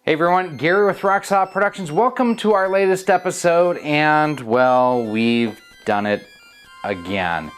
Hey everyone, Gary with Resubbed Productions. Welcome to our latest episode, and well, we've done it again.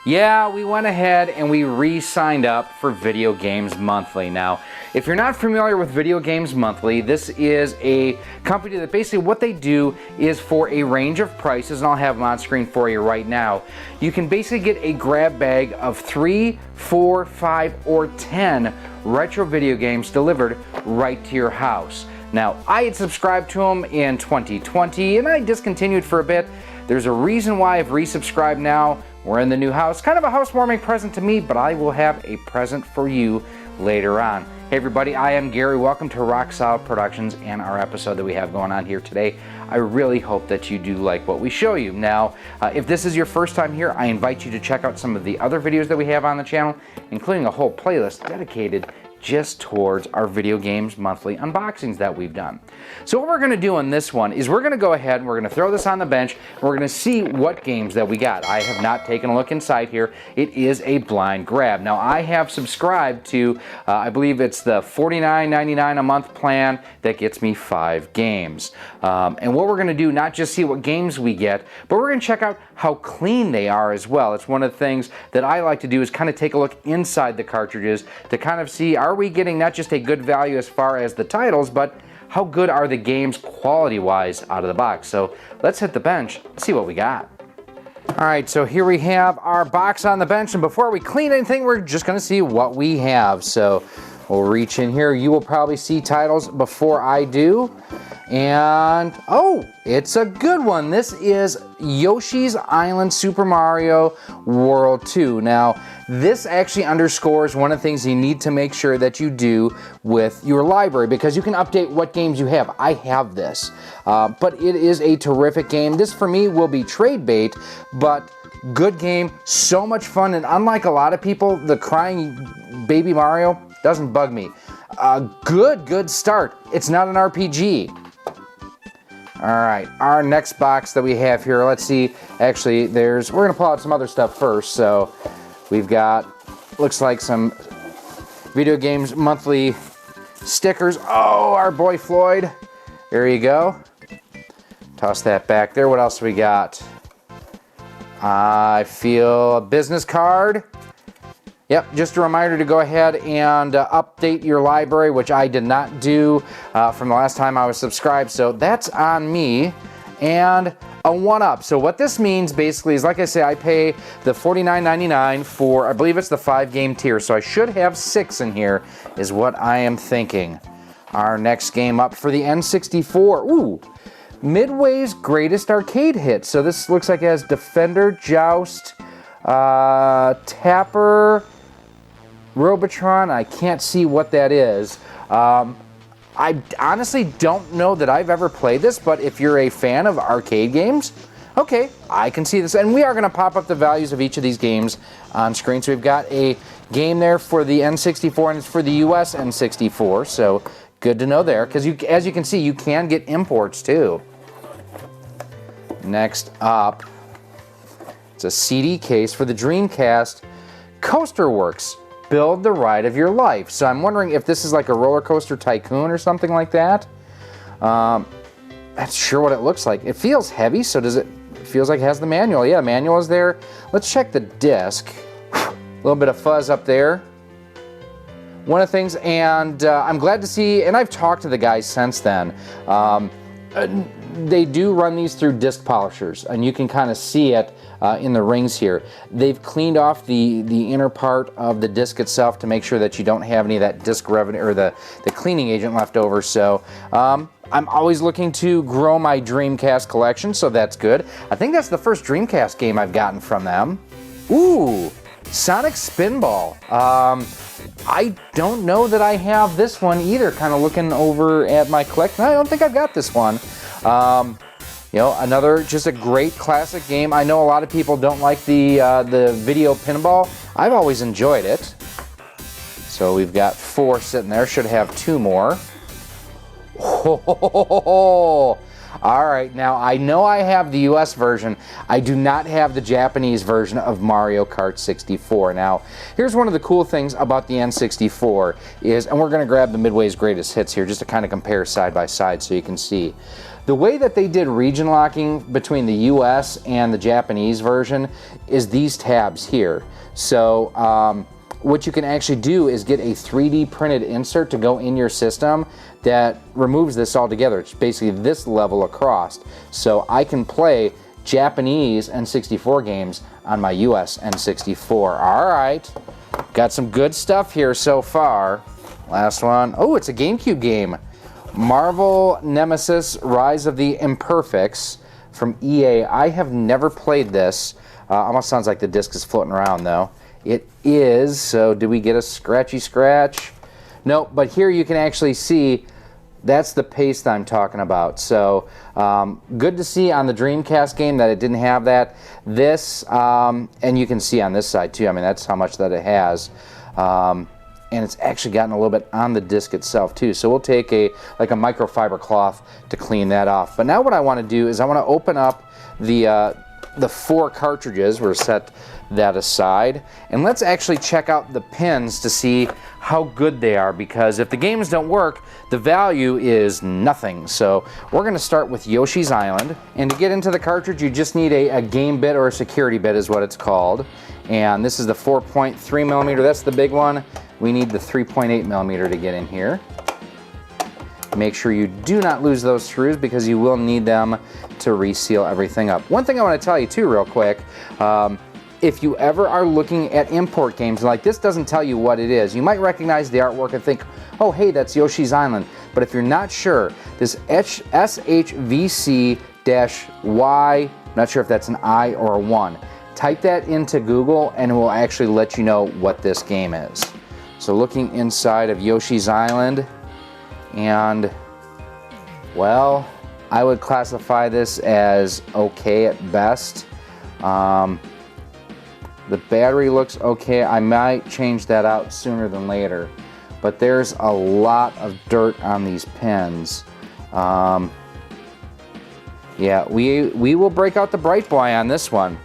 Yeah, we went ahead and we re-signed up for Video Games Monthly. Now, if you're not familiar with Video Games Monthly, this is a company that basically what they do is for a range of prices, and I'll have them on screen for you right now. You can basically get a grab bag of 3, 4, 5, or 10 retro video games delivered right to your house. Now, I had subscribed to them in 2020 and I discontinued for a bit. There's a reason why I've resubscribed now. We're in the new house. Kind of a housewarming present to me, but I will have a present for you later on. Hey everybody, I am Gary. Welcome to Resubbed Productions and our episode that we have going on here today. I really hope that you do like what we show you. Now, if this is your first time here, I invite you to check out some of the other videos that we have on the channel, including a whole playlist dedicated just towards our Video Games Monthly unboxings that we've done. So what we're going to do on this one is we're going to go ahead and we're going to throw this on the bench and we're going to see what games that we got. I have not taken a look inside here. It is a blind grab. Now I have subscribed to, I believe it's the $49.99 a month plan that gets me 5 games. And what we're going to do, not just see what games we get, but we're going to check out how clean they are as well. It's one of the things that I like to do is kind of take a look inside the cartridges to kind of see, are we getting not just a good value as far as the titles, but how good are the games quality-wise out of the box. So let's hit the bench, see what we got. All right, so here we have our box on the bench, and before we clean anything, we're just gonna see what we have. So we'll reach in here. You will probably see titles before I do. And, oh, it's a good one. This is Yoshi's Island Super Mario World 2. Now, this actually underscores one of the things you need to make sure that you do with your library, because you can update what games you have. I have this, but it is a terrific game. This, for me, will be trade bait, but good game, so much fun, and unlike a lot of people, the crying baby Mario doesn't bug me. Good start. It's not an RPG. All right, our next box that we have here, let's see, actually we're gonna pull out some other stuff first. So we've got, looks like some Video Games Monthly stickers. Oh, our boy Floyd, there you go. Toss that back there. What else we got? I feel a business card. Yep, just a reminder to go ahead and update your library, which I did not do from the last time I was subscribed, so that's on me. And a 1-up. So what this means basically is, like I say, I pay the $49.99 for, I believe it's the 5-game tier, so I should have 6 in here, is what I am thinking. Our next game up for the N64. Ooh, Midway's greatest arcade hit. So this looks like it has Defender, Joust, Tapper, Robotron. I can't see what that is. I honestly don't know that I've ever played this, but if you're a fan of arcade games, okay, I can see this. And we are going to pop up the values of each of these games on screen. So we've got a game there for the N64, and it's for the US N64, so good to know there, because as you can see, you can get imports too. Next up, it's a CD case for the Dreamcast. Coaster Works, build the ride of your life. So I'm wondering if this is like a roller coaster tycoon or something like that. That's sure what it looks like. It feels heavy, so it feels like it has the manual. Yeah, the manual is there. Let's check the disc. A little bit of fuzz up there. One of the things, and I'm glad to see, and I've talked to the guys since then, they do run these through disc polishers, and you can kind of see it in the rings here. They've cleaned off the inner part of the disc itself to make sure that you don't have any of that disc revenue or the cleaning agent left over. So I'm always looking to grow my Dreamcast collection, so that's good. I think that's the first Dreamcast game I've gotten from them. Ooh, Sonic Spinball. I don't know that I have this one either. Kind of looking over at my collection, I don't think I've got this one. You know, another just a great classic game. I know a lot of people don't like the video pinball. I've always enjoyed it. So we've got 4 sitting there. Should have 2 more. Oh, All right, now I know I have the US version. I do not have the Japanese version of Mario Kart 64. Now, here's one of the cool things about the N64 is, and we're going to grab the Midway's greatest hits here just to kind of compare side by side so you can see. The way that they did region locking between the US and the Japanese version is these tabs here. So what you can actually do is get a 3D printed insert to go in your system that removes this altogether. It's basically this level across. So I can play Japanese N64 games on my US N64. All right, got some good stuff here so far. Last one. Oh, it's a GameCube game. Marvel Nemesis Rise of the Imperfects from EA. I have never played this. Almost sounds like the disc is floating around though. It is, so do we get a scratchy scratch? Nope, but here you can actually see that's the paste I'm talking about. So good to see on the Dreamcast game that it didn't have that. This, and you can see on this side too, I mean that's how much that it has. And it's actually gotten a little bit on the disc itself too. So we'll take like a microfiber cloth to clean that off. But now what I want to do is I want to open up the 4 cartridges. We're set that aside, and let's actually check out the pins to see how good they are, because if the games don't work, the value is nothing. So we're going to start with Yoshi's Island, and to get into the cartridge you just need a game bit or a security bit is what it's called, and this is the 4.3 millimeter. That's the big one. We need the 3.8 millimeter to get in here. Make sure you do not lose those screws because you will need them to reseal everything up. One thing I want to tell you too real quick, if you ever are looking at import games, like this doesn't tell you what it is, you might recognize the artwork and think, oh hey, that's Yoshi's Island. But if you're not sure, this SHVC-Y, not sure if that's an I or a 1, type that into Google and it will actually let you know what this game is. So looking inside of Yoshi's Island, and well, I would classify this as okay at best. The battery looks okay. I might change that out sooner than later, but there's a lot of dirt on these pins. Yeah, we will break out the Bright Boy on this one.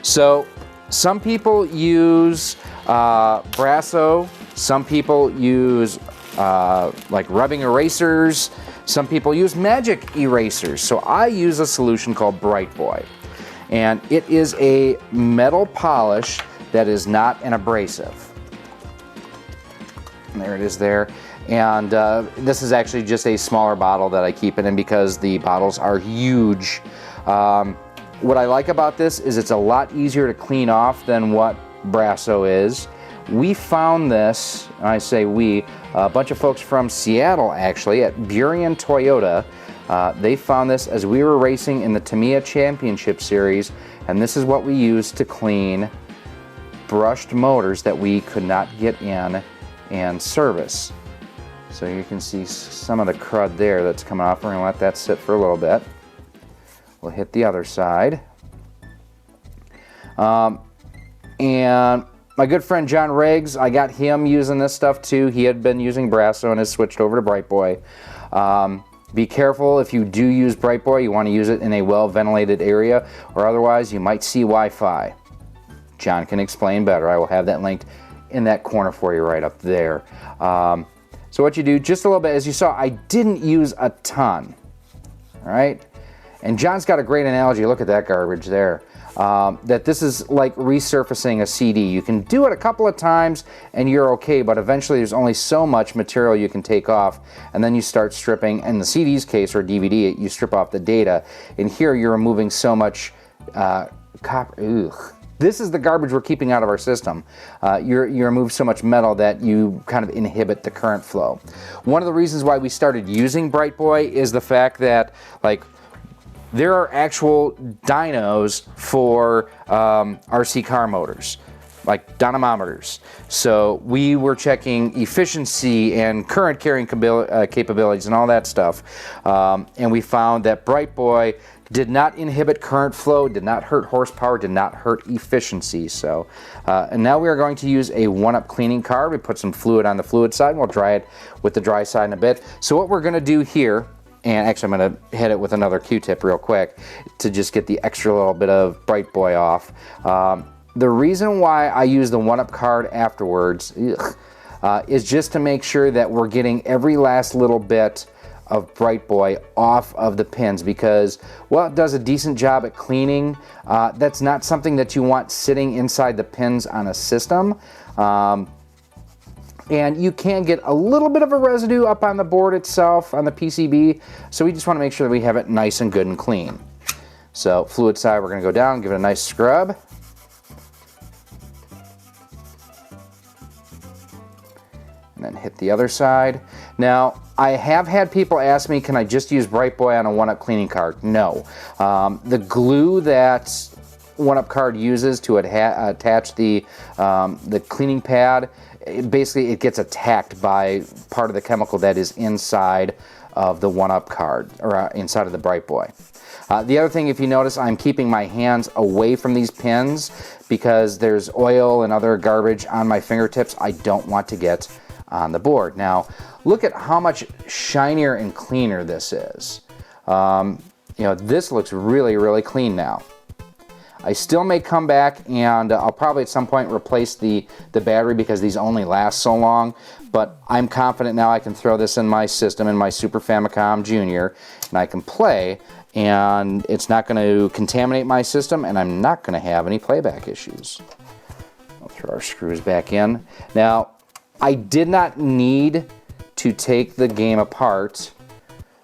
So some people use Brasso, some people use like rubbing erasers, some people use magic erasers. So I use a solution called Bright Boy. And it is a metal polish that is not an abrasive. And there it is there. And this is actually just a smaller bottle that I keep it in because the bottles are huge. What I like about this is it's a lot easier to clean off than what Brasso is. We found this, and I say we, a bunch of folks from Seattle actually at Burien Toyota. They found this as we were racing in the Tamiya Championship Series, and this is what we used to clean brushed motors that we could not get in and service. So you can see some of the crud there that's coming off. We're going to let that sit for a little bit. We'll hit the other side. And my good friend John Riggs, I got him using this stuff too. He had been using Brasso and has switched over to Bright Boy. Be careful if you do use Bright Boy, you want to use it in a well-ventilated area, or otherwise you might see Wi-Fi. John can explain better. I will have that linked in that corner for you right up there. So what you do, just a little bit, as you saw, I didn't use a ton, all right? And John's got a great analogy, look at that garbage there. That this is like resurfacing a CD. You can do it a couple of times and you're okay, but eventually there's only so much material you can take off, and then you start stripping. In the CD's case, or DVD, you strip off the data, and here you're removing so much copper. Ugh. This is the garbage we're keeping out of our system. You remove so much metal that you kind of inhibit the current flow. One of the reasons why we started using Bright Boy is the fact that, like, there are actual dynos for RC car motors, like dynamometers. So we were checking efficiency and current carrying capabilities and all that stuff. And we found that Bright Boy did not inhibit current flow, did not hurt horsepower, did not hurt efficiency. So, and now we are going to use a 1-up cleaning card. We put some fluid on the fluid side, and we'll dry it with the dry side in a bit. So what we're gonna do here And actually I'm going to hit it with another Q-tip real quick to just get the extra little bit of Bright Boy off. The reason why I use the 1-up card afterwards is just to make sure that we're getting every last little bit of Bright Boy off of the pins, because while it does a decent job at cleaning, that's not something that you want sitting inside the pins on a system. And you can get a little bit of a residue up on the board itself, on the PCB, so we just want to make sure that we have it nice and good and clean. So fluid side, we're going to go down, give it a nice scrub. And then hit the other side. Now, I have had people ask me, can I just use Bright Boy on a 1-up cleaning card? No. The glue that 1-up card uses to attach the cleaning pad, basically it gets attacked by part of the chemical that is inside of the 1-up card, or inside of the Bright Boy. The other thing, if you notice, I'm keeping my hands away from these pins because there's oil and other garbage on my fingertips I don't want to get on the board. Now, look at how much shinier and cleaner this is. You know, this looks really, really clean now. I still may come back and I'll probably at some point replace the battery because these only last so long, but I'm confident now I can throw this in my system, in my Super Famicom Junior, and I can play, and it's not going to contaminate my system, and I'm not going to have any playback issues. I'll throw our screws back in. Now, I did not need to take the game apart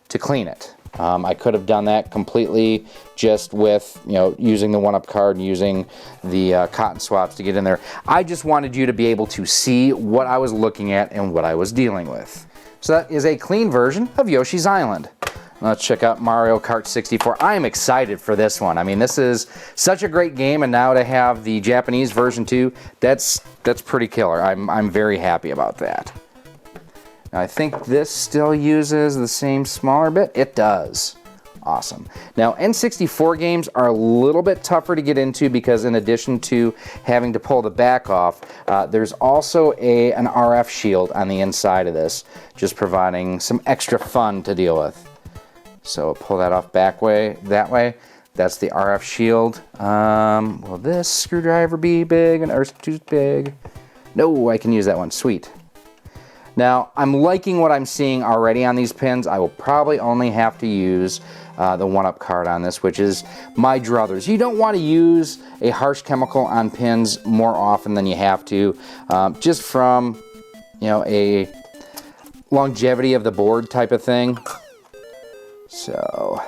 to clean it. I could have done that completely just with, you know, using the 1-up card and using the cotton swabs to get in there. I just wanted you to be able to see what I was looking at and what I was dealing with. So that is a clean version of Yoshi's Island. Let's check out Mario Kart 64. I am excited for this one. I mean, this is such a great game, and now to have the Japanese version too, that's pretty killer. I'm very happy about that. Now, I think this still uses the same smaller bit. It does. Awesome. Now, N64 games are a little bit tougher to get into because in addition to having to pull the back off, there's also an RF shield on the inside of this, just providing some extra fun to deal with. So pull that off that way. That's the RF shield. Will this screwdriver be big or too big? No, I can use that one. Sweet. Now, I'm liking what I'm seeing already on these pins. I will probably only have to use the 1-up card on this, which is my druthers. You don't want to use a harsh chemical on pins more often than you have to, just from, you know, a longevity of the board type of thing. So,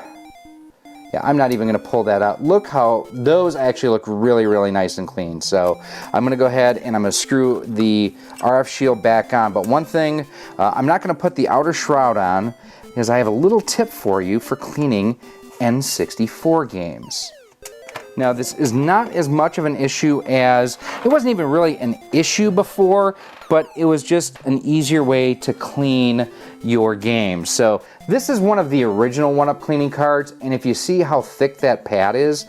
yeah, I'm not even going to pull that out. Look how those actually look really, really nice and clean. So I'm going to go ahead and I'm going to screw the RF shield back on. But one thing, I'm not going to put the outer shroud on because I have a little tip for you for cleaning N64 games. Now, this is not as much of an issue as, it wasn't even really an issue before, but it was just an easier way to clean your game. So this is one of the original 1-up cleaning cards, and if you see how thick that pad is,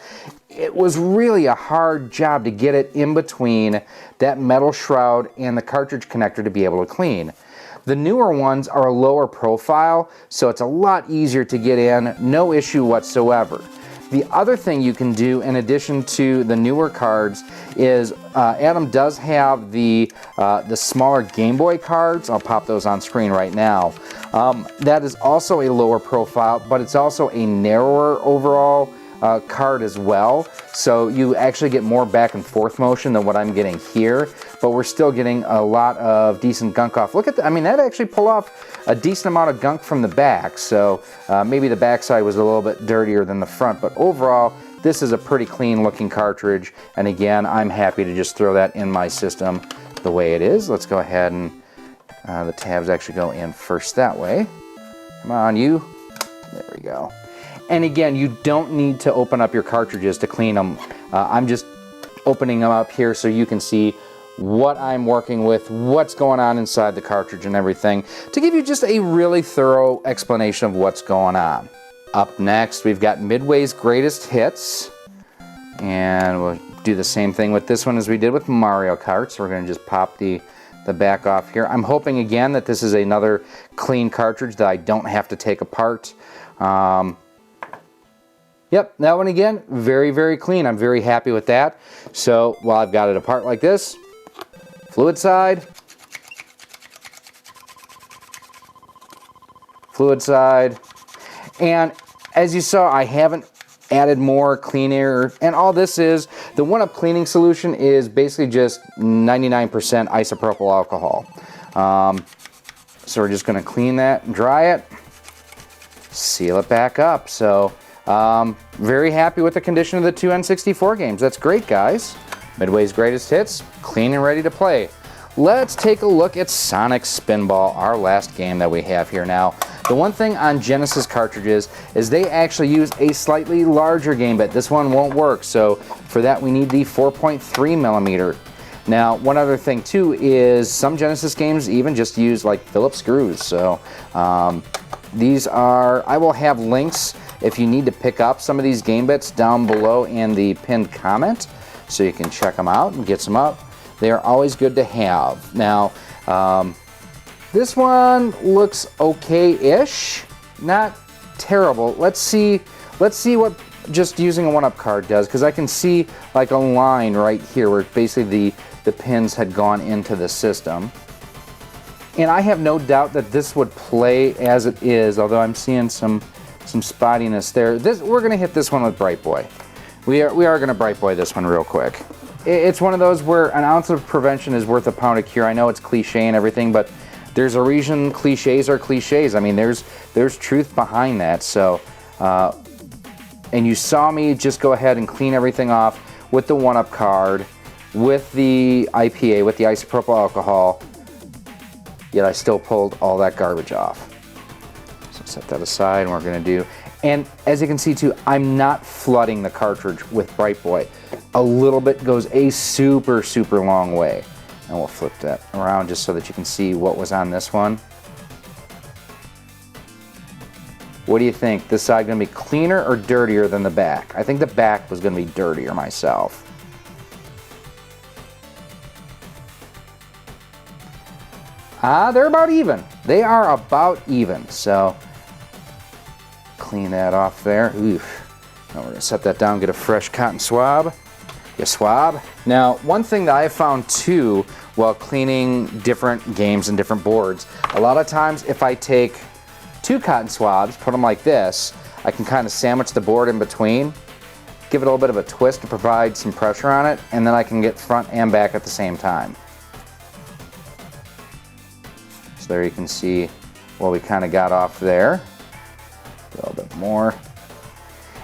it was really a hard job to get it in between that metal shroud and the cartridge connector to be able to clean. The newer ones are a lower profile, so it's a lot easier to get in, no issue whatsoever. The other thing you can do in addition to the newer cards is Adam does have the smaller Game Boy cards. I'll pop those on screen right now. That is also a lower profile, but it's also a narrower overall card as well. So you actually get more back and forth motion than what I'm getting here, but we're still getting a lot of decent gunk off. Look at that. I mean, that actually pulled off a decent amount of gunk from the back. So maybe the back side was a little bit dirtier than the front, but overall, this is a pretty clean looking cartridge. And again, I'm happy to just throw that in my system the way it is. Let's go ahead and the tabs actually go in first that way. Come on, you. There we go. And again, you don't need to open up your cartridges to clean them. I'm just opening them up here so you can see what I'm working with, what's going on inside the cartridge and everything, to give you just a really thorough explanation of what's going on. Up next, we've got Midway's Greatest Hits. And we'll do the same thing with this one as we did with Mario Kart. So we're going to just pop the the back off here. I'm hoping again that this is another clean cartridge that I don't have to take apart. Yep, that one again, very, very clean. I'm very happy with that. So while I've got it apart like this, fluid side, and as you saw, I haven't added more clean air, and all this is, the 1-Up cleaning solution is basically just 99% isopropyl alcohol. So we're just gonna clean that and dry it, seal it back up. So very happy with the condition of the 2 N64 games. That's great, guys. Midway's greatest hits, clean and ready to play. Let's take a look at Sonic Spinball, our last game that we have here now. The one thing on Genesis cartridges is they actually use a slightly larger game bit. This one won't work, so for that we need the 4.3 millimeter. Now, one other thing too is some Genesis games even just use like Phillips screws. So these are, I will have links if you need to pick up some of these game bits down below in the pinned comment, so you can check them out and get some up. They are always good to have. Now, this one looks okay-ish, not terrible. Let's see what just using a 1-Up card does, because I can see like a line right here where basically the pins had gone into the system. And I have no doubt that this would play as it is, although I'm seeing some spottiness there. We're gonna hit this one with Bright Boy. We are gonna Bright Boy this one real quick. It's one of those where an ounce of prevention is worth a pound of cure. I know it's cliche and everything, but there's a reason cliches are cliches. I mean, there's truth behind that. So, and you saw me just go ahead and clean everything off with the 1-Up card, with the IPA, with the isopropyl alcohol, yet I still pulled all that garbage off. So set that aside, and we're gonna do, and as you can see too, I'm not flooding the cartridge with Bright Boy. A little bit goes a super, super long way. And we'll flip that around just so that you can see what was on this one. What do you think? This side gonna be cleaner or dirtier than the back? I think the back was gonna be dirtier myself. They're about even. They are about even, so clean that off there. Oof. Now we're gonna set that down, get a fresh cotton swab. You swab. Now, one thing that I found too while cleaning different games and different boards, a lot of times if I take 2 cotton swabs, put them like this, I can kind of sandwich the board in between, give it a little bit of a twist to provide some pressure on it, and then I can get front and back at the same time. So there you can see what we kind of got off there. A little bit more.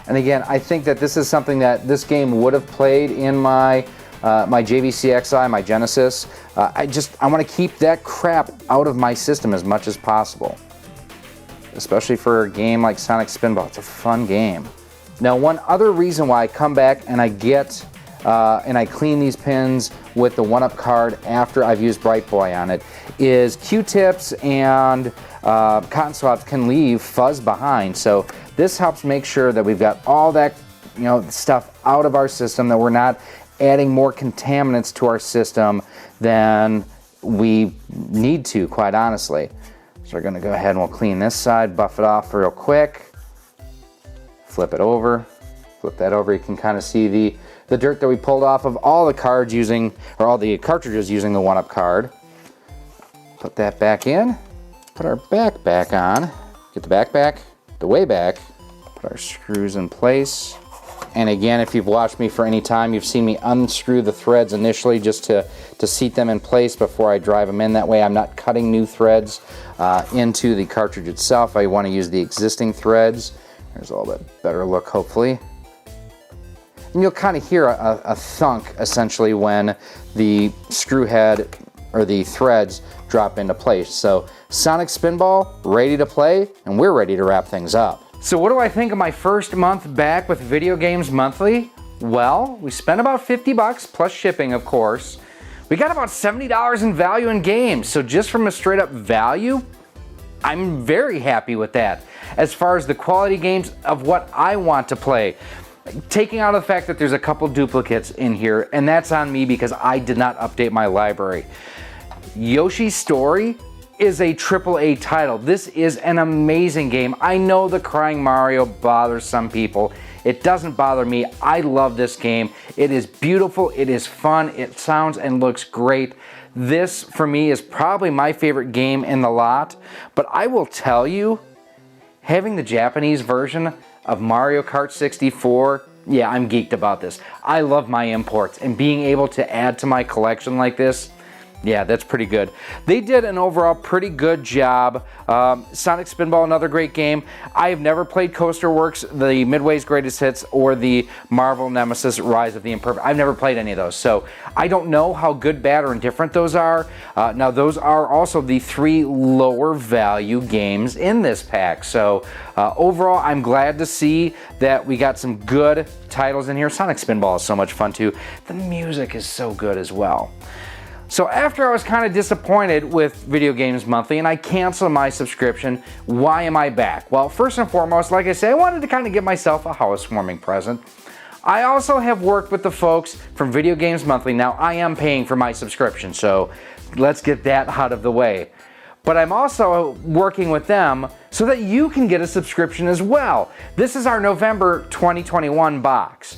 And again, I think that this is something that this game would have played in my my JVCXI, my Genesis. I want to keep that crap out of my system as much as possible. Especially for a game like Sonic Spinball. It's a fun game. Now, one other reason why I come back and I get and I clean these pins with the 1-Up card after I've used Bright Boy on it is Q-tips and cotton swabs can leave fuzz behind. So this helps make sure that we've got all that, stuff out of our system, that we're not adding more contaminants to our system than we need to, quite honestly. So we're gonna go ahead and we'll clean this side, buff it off real quick, flip it over, flip that over. You can kind of see the dirt that we pulled off of all the cards using, or all the cartridges using the 1-Up card. Put that back in, put our back back on, get the back back, the way back, put our screws in place. And again, if you've watched me for any time, you've seen me unscrew the threads initially just to seat them in place before I drive them in. That way I'm not cutting new threads into the cartridge itself. I want to use the existing threads. There's a little bit better look, hopefully. And you'll kind of hear a thunk essentially when the screw head or the threads drop into place. So Sonic Spinball, ready to play, and we're ready to wrap things up. So what do I think of my first month back with Video Games Monthly? Well, we spent about 50 bucks plus shipping, of course. We got about $70 in value in games. So just from a straight up value, I'm very happy with that. As far as the quality games of what I want to play, taking out of the fact that there's a couple duplicates in here, and that's on me because I did not update my library. Yoshi's Story is a AAA title. This is an amazing game. I know the crying Mario bothers some people. It doesn't bother me. I love this game. It is beautiful, it is fun, it sounds and looks great. This, for me, is probably my favorite game in the lot, but I will tell you, having the Japanese version of Mario Kart 64, yeah, I'm geeked about this. I love my imports, and being able to add to my collection like this, yeah, that's pretty good. They did an overall pretty good job. Sonic Spinball, another great game. I have never played Coaster Works, the Midway's Greatest Hits, or the Marvel Nemesis Rise of the Imperfects. I've never played any of those, so I don't know how good, bad, or indifferent those are. Now, those are also the 3 lower value games in this pack. So overall, I'm glad to see that we got some good titles in here. Sonic Spinball is so much fun too. The music is so good as well. So after I was kind of disappointed with Video Games Monthly and I canceled my subscription, why am I back? Well, first and foremost, like I said, I wanted to kind of give myself a housewarming present. I also have worked with the folks from Video Games Monthly. Now, I am paying for my subscription, so let's get that out of the way. But I'm also working with them so that you can get a subscription as well. This is our November 2021 box.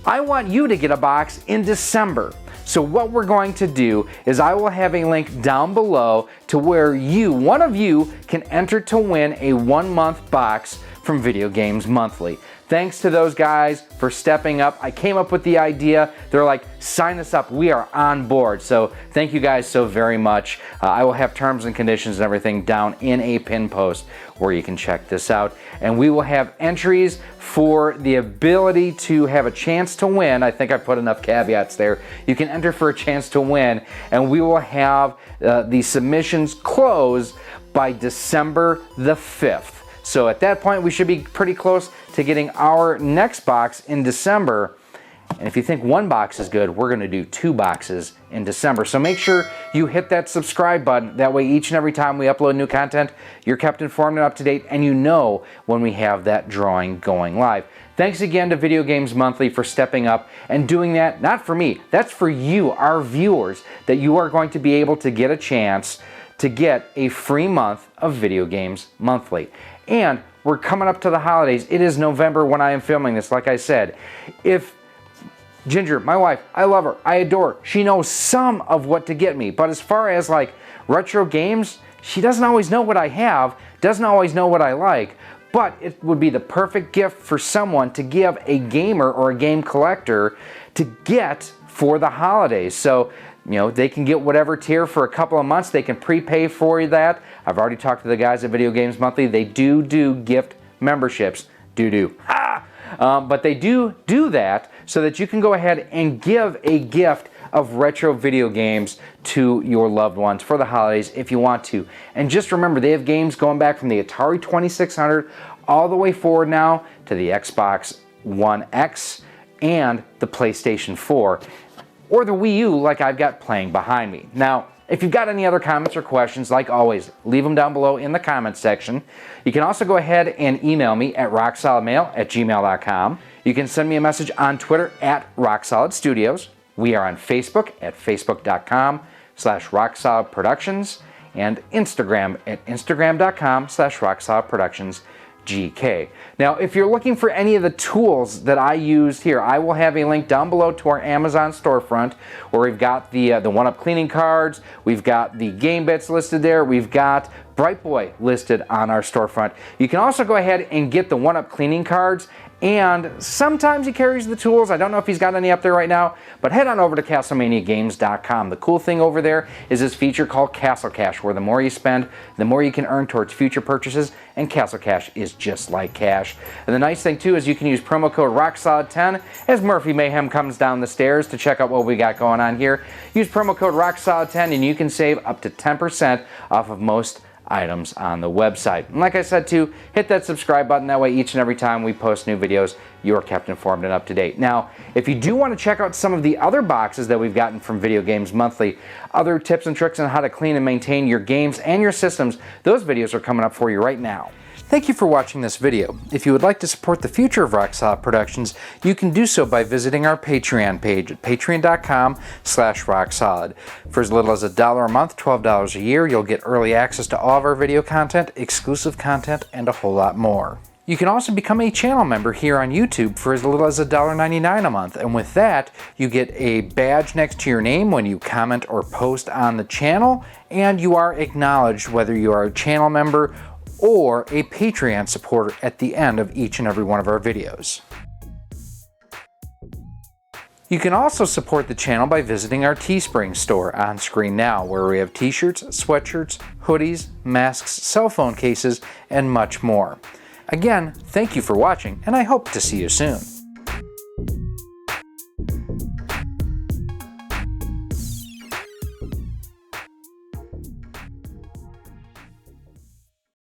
I want you to get a box in December. So what we're going to do is I will have a link down below to where one of you can enter to win a 1-month box from Video Games Monthly. Thanks to those guys for stepping up. I came up with the idea. They're like, sign us up. We are on board. So thank you guys so very much. I will have terms and conditions and everything down in a pin post where you can check this out. And we will have entries for the ability to have a chance to win. I think I put enough caveats there. You can enter for a chance to win. And we will have the submissions close by December the 5th. So at that point, we should be pretty close to getting our next box in December. And if you think 1 box is good, we're gonna do 2 boxes in December. So make sure you hit that subscribe button. That way, each and every time we upload new content, you're kept informed and up to date, and you know when we have that drawing going live. Thanks again to Video Games Monthly for stepping up and doing that, not for me, that's for you, our viewers, that you are going to be able to get a chance to get a free month of Video Games Monthly. And we're coming up to the holidays. It is November when I am filming this, like I said. If Ginger, my wife, I love her, I adore her, she knows some of what to get me, but as far as like retro games, she doesn't always know what I have, doesn't always know what I like, but it would be the perfect gift for someone to give a gamer or a game collector to get for the holidays. So, you know, they can get whatever tier for a couple of months. They can prepay for that. I've already talked to the guys at Video Games Monthly. They do gift memberships. But they do that so that you can go ahead and give a gift of retro video games to your loved ones for the holidays if you want to. And just remember, they have games going back from the Atari 2600 all the way forward now to the Xbox One X and the PlayStation 4. Or the Wii U like I've got playing behind me. Now, if you've got any other comments or questions, like always, leave them down below in the comments section. You can also go ahead and email me at rocksolidmail@gmail.com. You can send me a message on Twitter at RockSolidStudios. We are on Facebook at facebook.com/RockSolidProductions and Instagram at instagram.com/RockSolidProductionsGK. Now, if you're looking for any of the tools that I use here, I will have a link down below to our Amazon storefront where we've got the one-up cleaning cards, we've got the game bits listed there, we've got Bright Boy listed on our storefront. You can also go ahead and get the one-up cleaning cards, and sometimes he carries the tools. I don't know if he's got any up there right now, but head on over to CastlemaniaGames.com. The cool thing over there is this feature called Castle Cash, where the more you spend, the more you can earn towards future purchases, and Castle Cash is just like cash. And the nice thing too is you can use promo code ROCKSOLID10 as Murphy Mayhem comes down the stairs to check out what we got going on here. Use promo code ROCKSOLID10 and you can save up to 10% off of most items on the website. And like I said too, hit that subscribe button. That way each and every time we post new videos, you're kept informed and up to date. Now, if you do want to check out some of the other boxes that we've gotten from Video Games Monthly, other tips and tricks on how to clean and maintain your games and your systems, those videos are coming up for you right now. Thank you for watching this video. If you would like to support the future of Rock Solid Productions, you can do so by visiting our Patreon page at patreon.com/rocksolid. For as little as $1 a month, $12 a year, you'll get early access to all of our video content, exclusive content, and a whole lot more. You can also become a channel member here on YouTube for as little as $1.99 a month, and with that, you get a badge next to your name when you comment or post on the channel, and you are acknowledged whether you are a channel member or a Patreon supporter at the end of each and every one of our videos. You can also support the channel by visiting our Teespring store on screen now, where we have t-shirts, sweatshirts, hoodies, masks, cell phone cases, and much more. Again, thank you for watching, and I hope to see you soon.